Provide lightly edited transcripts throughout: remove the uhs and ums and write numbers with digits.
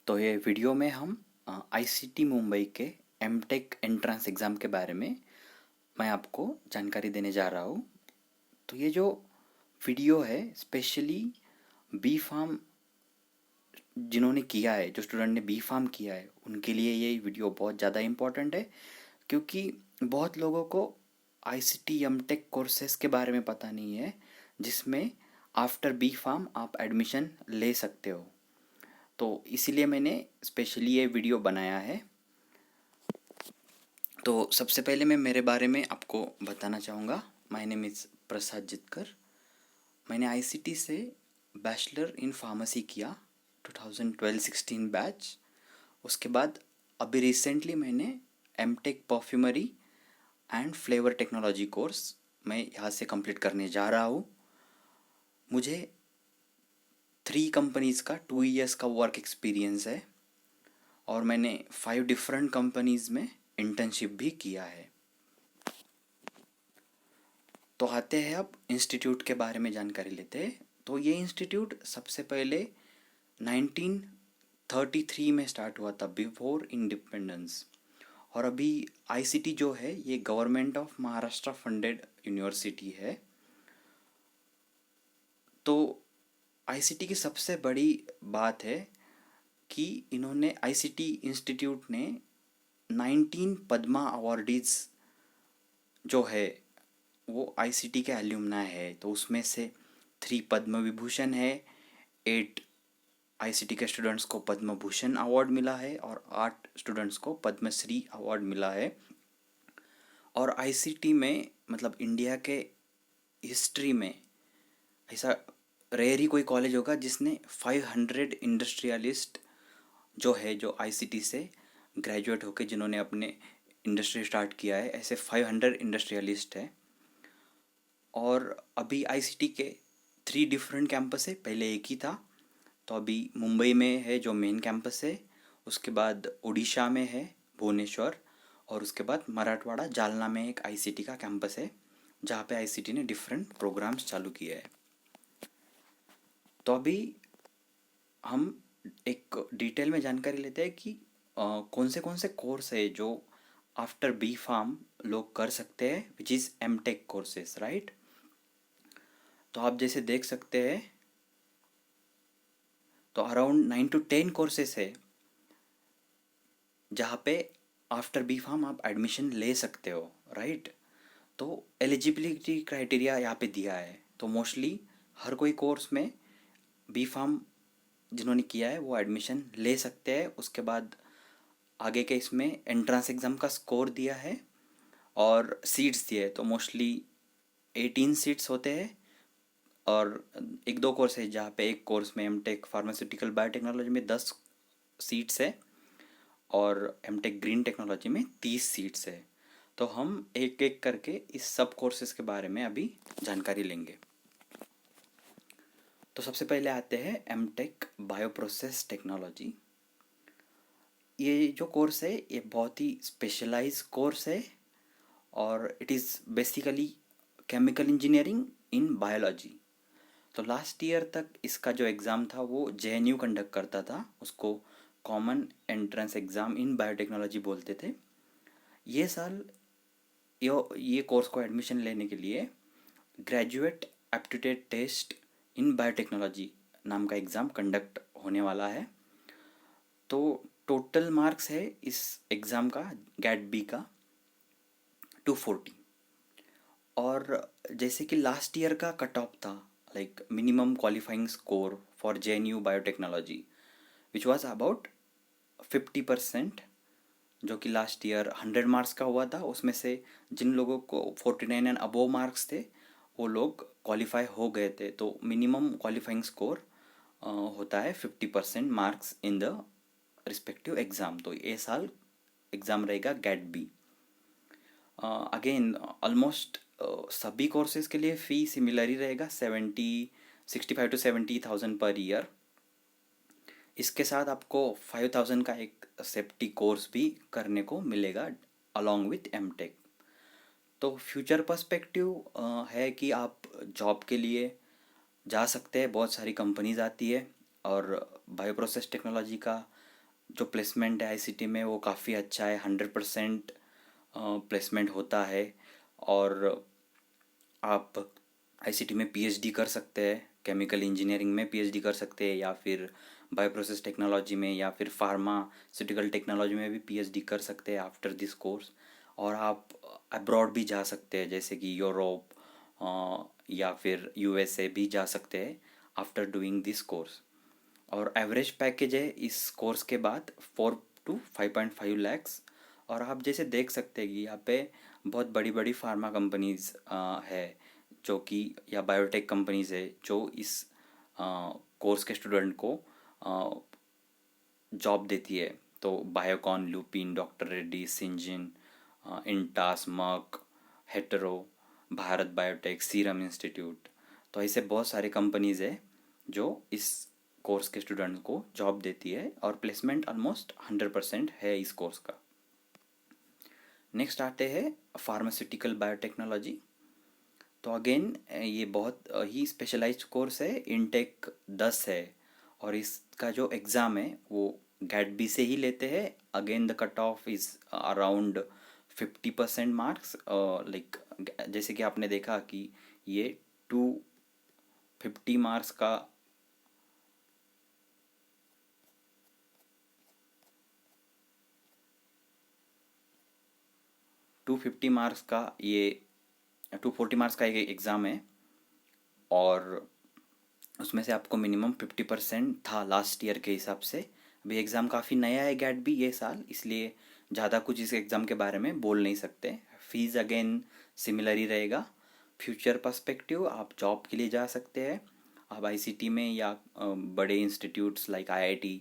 तो ये वीडियो में हम आईसीटी मुंबई के एमटेक एंट्रेंस एग्ज़ाम के बारे में मैं आपको जानकारी देने जा रहा हूँ। तो ये जो वीडियो है स्पेशली बी फार्म जिन्होंने किया है, जो स्टूडेंट ने बी फार्म किया है, उनके लिए ये वीडियो बहुत ज़्यादा इम्पोर्टेंट है। क्योंकि बहुत लोगों को आईसीटी एमटेक कोर्सेज के बारे में पता नहीं है, जिसमें आफ्टर बी फार्म आप एडमिशन ले सकते हो। तो इसीलिए मैंने स्पेशली ये वीडियो बनाया है। तो सबसे पहले मैं मेरे बारे में आपको बताना चाहूँगा। माय नेम इज़ प्रसाद जितकर। मैंने आईसीटी से बैचलर इन फार्मेसी किया 2012-16 बैच। उसके बाद अभी रिसेंटली मैंने MTech perfumery and flavour technology course मैं यहाँ से कंप्लीट करने जा रहा हूँ। मुझे 3 कंपनीज़ का 2 इयर्स का वर्क एक्सपीरियंस है और मैंने 5 डिफरेंट कंपनीज़ में इंटर्नशिप भी किया है। तो आते हैं अब इंस्टीट्यूट के बारे में जानकारी लेते हैं। तो ये इंस्टीट्यूट सबसे पहले 1933 में स्टार्ट हुआ था, बिफोर इंडिपेंडेंस। और अभी आईसीटी जो है ये government of Maharashtra funded university है। तो आईसीटी की सबसे बड़ी बात है कि इन्होंने आईसीटी इंस्टीट्यूट ने 19 पद्मा अवार्डीज जो है वो आईसीटी के एल्यूमनाई है। तो उसमें से 3 पद्म विभूषण है, 8 आईसीटी के स्टूडेंट्स को पद्म भूषण अवार्ड मिला है और 8 स्टूडेंट्स को पद्मश्री अवार्ड मिला है। और आईसीटी में मतलब इंडिया के हिस्ट्री में ऐसा रेयर ही कोई कॉलेज होगा जिसने 500 इंडस्ट्रियलिस्ट जो है, जो आईसीटी से ग्रेजुएट होके जिन्होंने अपने इंडस्ट्री स्टार्ट किया है, ऐसे 500 इंडस्ट्रियलिस्ट है। और अभी आईसीटी के 3 डिफरेंट कैंपस है, पहले एक ही था। तो अभी मुंबई में है जो मेन कैंपस है, उसके बाद उड़ीसा में है भुवनेश्वर, और उसके बाद मराठवाड़ा जालना में एक आईसीटी का कैंपस है जहाँ पे आईसीटी ने डिफरेंट प्रोग्राम्स चालू किए हैं। तो अभी हम एक डिटेल में जानकारी लेते हैं कि कौन से कोर्स है जो आफ्टर बी फार्म लोग कर सकते हैं, which is MTech courses, right. तो आप जैसे देख सकते हैं, तो अराउंड 9 to 10 कोर्सेस है जहाँ पे आफ्टर बी फार्म आप एडमिशन ले सकते हो, राइट। तो एलिजिबिलिटी क्राइटेरिया यहाँ पे दिया है। तो मोस्टली हर कोई कोर्स में बी फार्म जिन्होंने किया है वो एडमिशन ले सकते हैं। उसके बाद आगे के इसमें एंट्रेंस एग्ज़ाम का स्कोर दिया है और सीट्स दिए है। तो मोस्टली 18 सीट्स होते हैं और 1-2 कोर्स है जहाँ पे एक कोर्स में एमटेक फार्मास्यूटिकल बायोटेक्नोलॉजी में 10 सीट्स है और एमटेक ग्रीन टेक्नोलॉजी में 30 सीट्स है। तो हम एक एक करके इस सब कोर्सेज के बारे में अभी जानकारी लेंगे। तो सबसे पहले आते हैं एमटेक बायोप्रोसेस टेक्नोलॉजी। ये जो कोर्स है ये बहुत ही स्पेशलाइज कोर्स है और it is basically chemical engineering in biology. तो लास्ट ईयर तक इसका जो एग्ज़ाम था वो जेएनयू कंडक्ट करता था, उसको common entrance exam in biotechnology बोलते थे। ये साल ये कोर्स को एडमिशन लेने के लिए graduate aptitude test in biotechnology नाम का एग्ज़ाम कंडक्ट होने वाला है। तो टोटल मार्क्स है इस एग्ज़ाम का गेट बी का 240। और जैसे कि लास्ट ईयर का कट ऑफ था, like minimum qualifying score for JNU biotechnology which was about 50%, जो कि लास्ट ईयर 100 मार्क्स का हुआ था। उसमें से जिन लोगों को 49 एंड अबोव मार्क्स थे वो लोग क्वालिफाई हो गए थे। तो मिनिमम क्वालिफाइंग स्कोर होता है 50% marks in the respective exam. तो ये साल एग्ज़ाम रहेगा गेट बी। अगेन ऑलमोस्ट सभी कोर्सेज के लिए फ़ी सिमिलर ही रहेगा, 65 to 70,000 पर ईयर। इसके साथ आपको 5,000 का एक सेफ्टी कोर्स भी करने को मिलेगा अलॉन्ग विथ एमटेक। तो फ्यूचर पर्सपेक्टिव है कि आप जॉब के लिए जा सकते हैं, बहुत सारी कंपनीज आती है और बायो प्रोसेस टेक्नोलॉजी का जो प्लेसमेंट है आईसीटी में वो काफ़ी अच्छा है, 100% प्लेसमेंट होता है। और आप आईसीटी में पीएचडी कर सकते हैं, केमिकल इंजीनियरिंग में पीएचडी कर सकते हैं, या फिर बायोप्रोसेस टेक्नोलॉजी में, या फिर फार्मास्यूटिकल टेक्नोलॉजी में भी पीएचडी कर सकते हैं आफ्टर दिस कोर्स। और आप अब्रॉड भी जा सकते हैं, जैसे कि यूरोप या फिर यूएसए भी जा सकते हैं आफ्टर डूइंग दिस कोर्स। और एवरेज पैकेज है इस कोर्स के बाद 4 to 5.5 lakhs। और आप जैसे देख सकते हैं कि यहाँ पे बहुत बड़ी बड़ी फार्मा कंपनीज है जो कि, या बायोटेक कंपनीज है जो इस कोर्स के स्टूडेंट को जॉब देती है। तो बायोकॉन, लुपिन, डॉक्टर रेड्डी, सिंजिन, इंटास, मर्क, हेटेरो, भारत बायोटेक, सीरम इंस्टीट्यूट। तो ऐसे बहुत सारे कंपनीज है जो इस कोर्स के स्टूडेंट्स को जॉब देती है, और प्लेसमेंट ऑलमोस्ट 100% है इस कोर्स का। नेक्स्ट आते हैं फार्मास्यूटिकल बायोटेक्नोलॉजी। तो अगेन ये बहुत ही स्पेशलाइज्ड कोर्स है, इनटेक 10 है, और इसका जो एग्ज़ाम है वो गेट बी से ही लेते हैं। Again the cut of is around 50% marks. Like जैसे कि आपने देखा कि ये 250 मार्क्स का 250 मार्क्स का ये 240 मार्क्स का एक एग्ज़ाम है, और उसमें से आपको मिनिमम 50% था लास्ट ईयर के हिसाब से। अभी एग्ज़ाम काफ़ी नया है गेट भी ये साल, इसलिए ज़्यादा कुछ इस एग्ज़ाम के बारे में बोल नहीं सकते। फीस अगेन सिमिलर ही रहेगा। फ्यूचर पर्सपेक्टिव, आप जॉब के लिए जा सकते हैं, आप आईसीटी में, या बड़े institutes like IIT,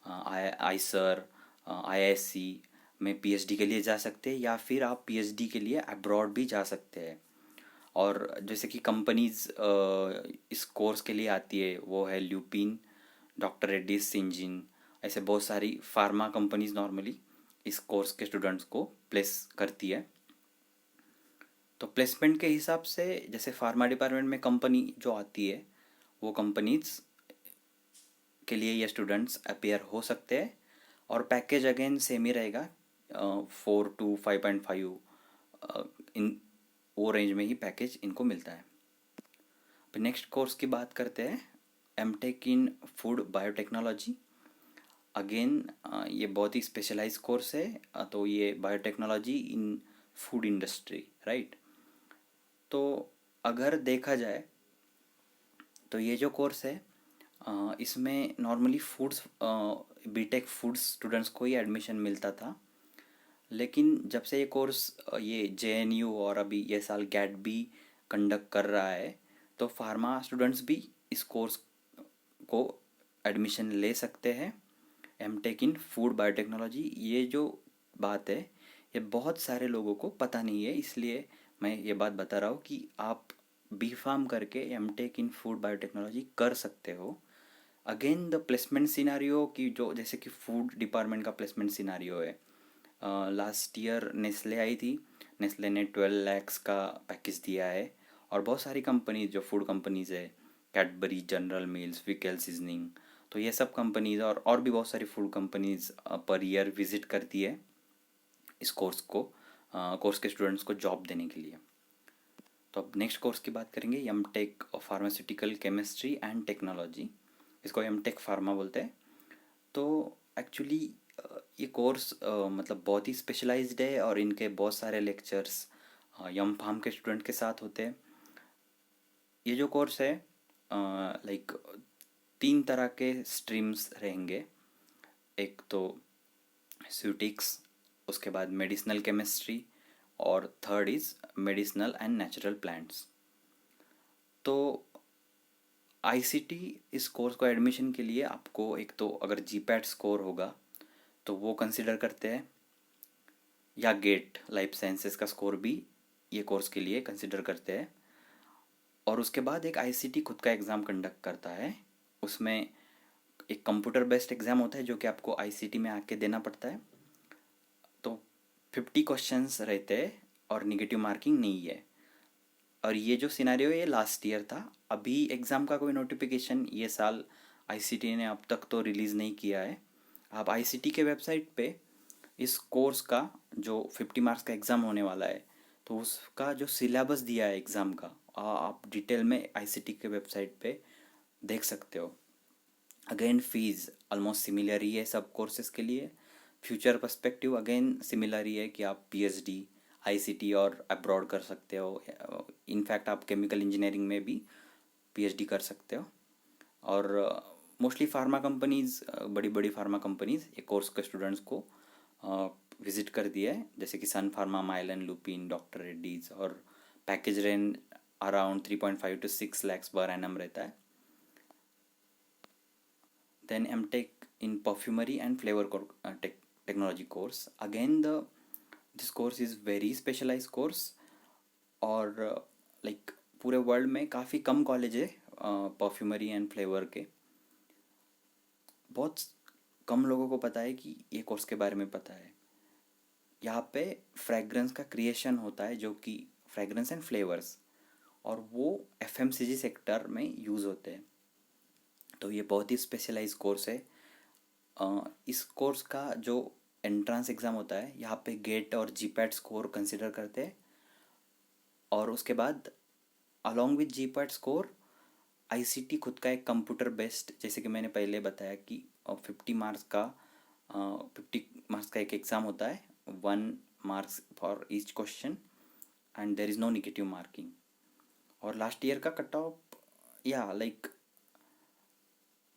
Eicher, IISc में पीएचडी के लिए जा सकते हैं, या फिर आप पीएचडी के लिए अब्रॉड भी जा सकते हैं। और जैसे कि कंपनीज इस कोर्स के लिए आती है वो है ल्यूपिन, डॉक्टर रेड्डीज, सिंजिन, ऐसे बहुत सारी फार्मा कंपनीज नॉर्मली इस कोर्स के स्टूडेंट्स को प्लेस करती है। तो प्लेसमेंट के हिसाब से जैसे फार्मा डिपार्टमेंट में कंपनी जो आती है वो कंपनीज के लिए ये स्टूडेंट्स अपेयर हो सकते हैं, और पैकेज अगेन सेम ही रहेगा, 4 to 5.5 इन वो रेंज में ही पैकेज इनको मिलता है। फिर नेक्स्ट कोर्स की बात करते हैं, MTech in food biotechnology. Again ये बहुत ही स्पेशलाइज कोर्स है। तो ये biotechnology in food industry, right. तो अगर देखा जाए तो ये जो कोर्स है इसमें normally foods BTech foods students को ही एडमिशन मिलता था। लेकिन जब से ये कोर्स ये जेएनयू और अभी ये साल गेट बी कंडक्ट कर रहा है, तो फार्मा स्टूडेंट्स भी इस कोर्स को एडमिशन ले सकते हैं। एमटेक इन फूड बायोटेक्नोलॉजी, ये जो बात है ये बहुत सारे लोगों को पता नहीं है, इसलिए मैं ये बात बता रहा हूँ कि आप बी फार्म करके एमटेक इन फूड बायोटेक्नोलॉजी कर सकते हो। अगेन द प्लेसमेंट सिनारियो की, जो जैसे कि फूड डिपार्टमेंट का प्लेसमेंट सिनारियो है, लास्ट ईयर नेस्ले आई थी, नेस्ले ने 12 lakhs का पैकेज दिया है। और बहुत सारी कंपनीज जो फूड कंपनीज है, कैडबरी, जनरल मिल्स, विकेल सीजनिंग, तो ये सब कंपनीज और भी बहुत सारी food companies per year visit करती है इस कोर्स के स्टूडेंट्स को जॉब देने के लिए। तो अब नेक्स्ट कोर्स की बात करेंगे, MTech pharmaceutical chemistry and technology, इसको एमटेक फार्मा बोलते हैं। तो एक्चुअली ये कोर्स मतलब बहुत ही स्पेशलाइज्ड है, और इनके बहुत सारे लेक्चर्स यम फार्म के स्टूडेंट के साथ होते हैं। ये जो कोर्स है लाइक 3 तरह के स्ट्रीम्स रहेंगे। एक तो स्यूटिक्स, उसके बाद मेडिसिनल केमिस्ट्री, और third is medicinal and natural plants. तो आईसीटी इस कोर्स को एडमिशन के लिए आपको एक तो अगर जीपैट स्कोर होगा तो वो कंसिडर करते हैं, या गेट लाइफ साइंसेस का स्कोर भी ये कोर्स के लिए कंसिडर करते हैं। और उसके बाद एक आईसीटी खुद का एग्ज़ाम कंडक्ट करता है, उसमें एक कंप्यूटर बेस्ड एग्ज़ाम होता है जो कि आपको आईसीटी में आके देना पड़ता है। तो 50 क्वेश्चंस रहते हैं, और निगेटिव मार्किंग नहीं है। और ये जो सिनेरियो है ये लास्ट ईयर था, अभी एग्ज़ाम का कोई नोटिफिकेशन ये साल आईसीटी ने अब तक तो रिलीज़ नहीं किया है। आप आईसीटी के वेबसाइट पे इस कोर्स का जो 50 मार्क्स का एग्ज़ाम होने वाला है, तो उसका जो सिलेबस दिया है एग्ज़ाम का, आप डिटेल में आईसीटी के वेबसाइट पे देख सकते हो। अगेन फीस ऑलमोस्ट सिमिलर ही है सब कोर्सेज के लिए। फ्यूचर पर्सपेक्टिव अगेन सिमिलर ही है कि आप पीएचडी आईसीटी और अब्रॉड कर सकते हो। इनफैक्ट आप केमिकल इंजीनियरिंग में भी पीएचडी कर सकते हो। और मोस्टली फार्मा कंपनीज, बड़ी बड़ी फार्मा कंपनीज ये कोर्स के स्टूडेंट्स को विजिट कर दिया है, जैसे कि Sun pharma, Mylan, Lupin, doctor Reddy's. और package range around 3.5 to 6 lakhs per annum रहता है। Then MTech in Perfumery and Flavor Technology course. Again, the this course is very specialized course, और लाइक पूरे वर्ल्ड में काफ़ी कम कॉलेज है परफ्यूमरी एंड फ्लेवर के। बहुत कम लोगों को पता है कि ये कोर्स के बारे में पता है। यहाँ पे फ्रेगरेंस का क्रिएशन होता है, जो कि फ्रेगरेंस एंड फ्लेवर्स, और वो एफएमसीजी सेक्टर में यूज़ होते हैं। तो ये बहुत ही स्पेशलाइज कोर्स है। इस कोर्स का जो एंट्रेंस एग्ज़ाम होता है, यहाँ पे गेट और जीपैट स्कोर कंसिडर करते हैं, और उसके बाद along with GPAT score ICT खुद का एक कंप्यूटर बेस्ड, जैसे कि मैंने पहले बताया कि 50 मार्क्स का एक एग्ज़ाम होता है, 1 marks for each question, and there is no negative marking. और लास्ट ईयर का कट ऑफ या like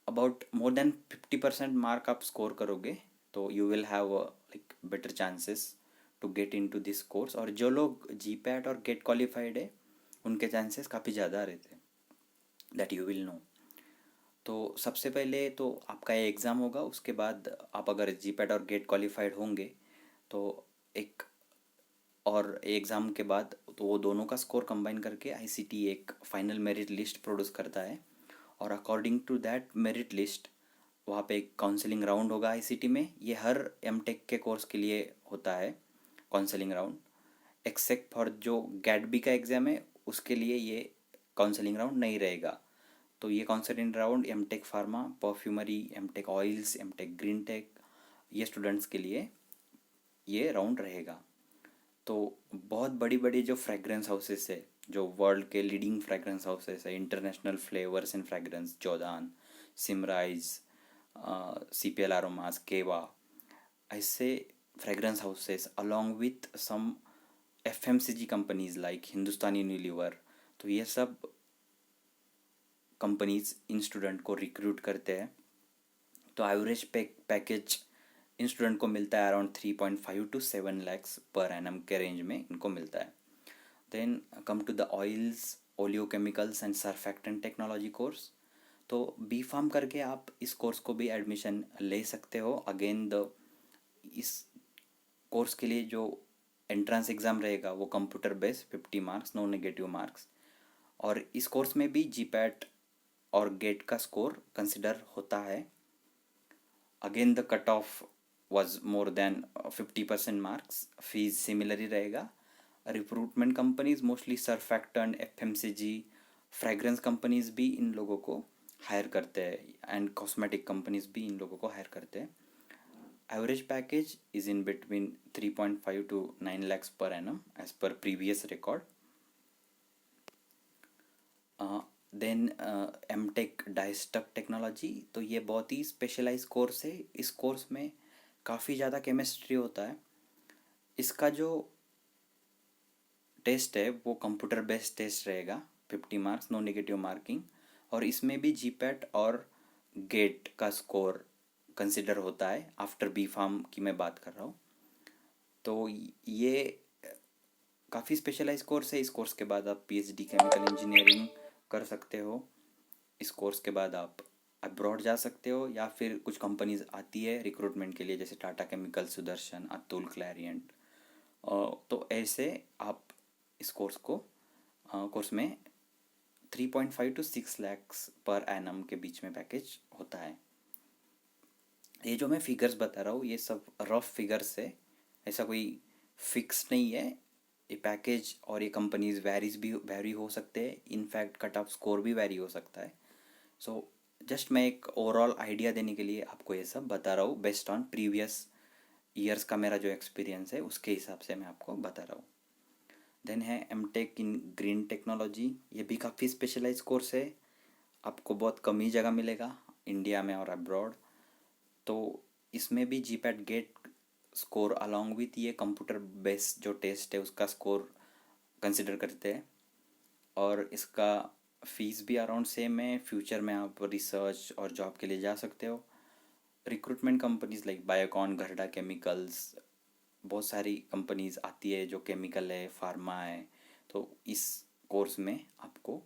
about more than 50% mark आप स्कोर करोगे, तो you will have like better chances to get into this course. और जो लोग GPAT और गेट क्वालिफाइड है, उनके चांसेस काफ़ी ज़्यादा रहते हैं, दैट यू विल नो। तो सबसे पहले तो आपका ये एग्ज़ाम होगा, उसके बाद आप अगर जीपैट और गेट क्वालिफाइड होंगे तो एक और एग्ज़ाम के बाद तो वो दोनों का स्कोर कंबाइन करके आईसीटी एक फाइनल मेरिट लिस्ट प्रोड्यूस करता है। और according to that merit list वहाँ पे एक काउंसलिंग राउंड होगा आईसीटी में। ये हर एमटेक के कोर्स के लिए होता है काउंसलिंग राउंड, एक्सेप्ट फॉर जो गैट बी का एग्ज़ाम है, उसके लिए ये काउंसलिंग राउंड नहीं रहेगा। तो ये counselling round MTech pharma, perfumery, MTech oils, MTech green tech, ये स्टूडेंट्स के लिए ये राउंड रहेगा। तो बहुत बड़ी बड़ी जो फ्रेगरेंस हाउसेस है, जो वर्ल्ड के लीडिंग फ्रेगरेंस हाउसेस है, इंटरनेशनल फ्लेवर्स एंड फ्रेगरेंस, जोदान, सिमराइज, सीपीएल अरोमास, केवा, ऐसे fragrance houses along with some FMCG companies like Hindustan Unilever, तो ये सब कंपनीज इन स्टूडेंट को रिक्रूट करते हैं। तो एवरेज पैकेज इन स्टूडेंट को मिलता है around 3.5 to 7 lakhs per annum के रेंज में इनको मिलता है। Then come to the oils, oleochemicals and surfactant technology course. तो बी फार्म करके आप इस कोर्स को भी एडमिशन ले सकते हो। अगेन द इस कोर्स के लिए जो एंट्रेंस एग्ज़ाम रहेगा वो computer based, 50 marks, no negative marks. और इस कोर्स में भी जीपैट और गेट का स्कोर कंसिडर होता है। Again the cut off was more than 50% marks. Fees similar ही रहेगा। Recruitment companies mostly surfactant, FMCG, fragrance companies भी इन लोगों को हायर करते हैं, एंड कॉस्मेटिक कंपनीज भी इन लोगों को हायर करते हैं। Average package is in between 3.5 to 9 lakhs per annum as per previous record. Then M Tech dyestuff technology, तो ये बहुत ही स्पेशलाइज कोर्स है। इस कोर्स में काफ़ी ज़्यादा केमिस्ट्री होता है। इसका जो टेस्ट है वो कंप्यूटर बेस्ड टेस्ट रहेगा, 50 मार्क्स, नो नेगेटिव मार्किंग। और इसमें भी जीपैट और गेट का स्कोर कंसिडर होता है। आफ्टर बी फार्म की मैं बात कर रहा हूँ। तो ये काफ़ी स्पेशलाइज कोर्स है। इस कोर्स के बाद आप पीएचडी केमिकल इंजीनियरिंग कर सकते हो। इस कोर्स के बाद आप अब्रॉड जा सकते हो, या फिर कुछ कंपनीज आती है रिक्रूटमेंट के लिए, जैसे टाटा केमिकल, सुदर्शन, अतुल, क्लैरियंट। तो ऐसे आप इस कोर्स में 3.5 to 6 lakhs पर एनम के बीच में पैकेज होता है। ये जो मैं फिगर्स बता रहा हूँ ये सब रफ फिगर्स है, ऐसा कोई फिक्स नहीं है। ये पैकेज और ये कंपनीज वेरी हो सकते हैं। इनफैक्ट कट ऑफ स्कोर भी वेरी हो सकता है। सो जस्ट मैं एक ओवरऑल आइडिया देने के लिए आपको ये सब बता रहा हूँ, बेस्ड ऑन प्रीवियस ईयर्स का मेरा जो एक्सपीरियंस है उसके हिसाब से मैं आपको बता रहा हूँ। देन है MTech in green technology. ये भी काफ़ी स्पेशलाइज कोर्स है, आपको बहुत कम ही जगह मिलेगा इंडिया में और अब्रॉड। तो इसमें भी GPAT GATE score along with ये कंप्यूटर बेस्ड जो टेस्ट है उसका स्कोर कंसिडर करते हैं। और इसका फीस भी अराउंड सेम है। फ्यूचर में आप रिसर्च और जॉब के लिए जा सकते हो। Recruitment companies like Biocon, Gharda chemicals, बहुत सारी कंपनीज आती है जो केमिकल है, फार्मा है। तो इस कोर्स में आपको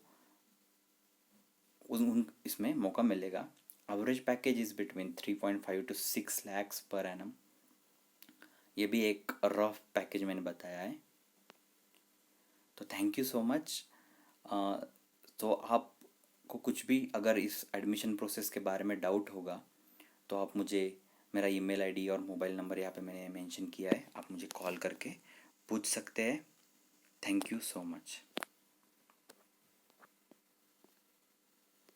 उन इसमें मौका मिलेगा। Average package is between 3.5 to 6 lakhs per annum. ये भी एक रफ पैकेज मैंने बताया है। तो थैंक यू सो मच। तो आपको कुछ भी अगर इस एडमिशन प्रोसेस के बारे में डाउट होगा तो आप मुझे, मेरा ईमेल आईडी और मोबाइल नंबर यहाँ पे मैंने मेंशन किया है, आप मुझे कॉल करके पूछ सकते हैं। Thank you so much.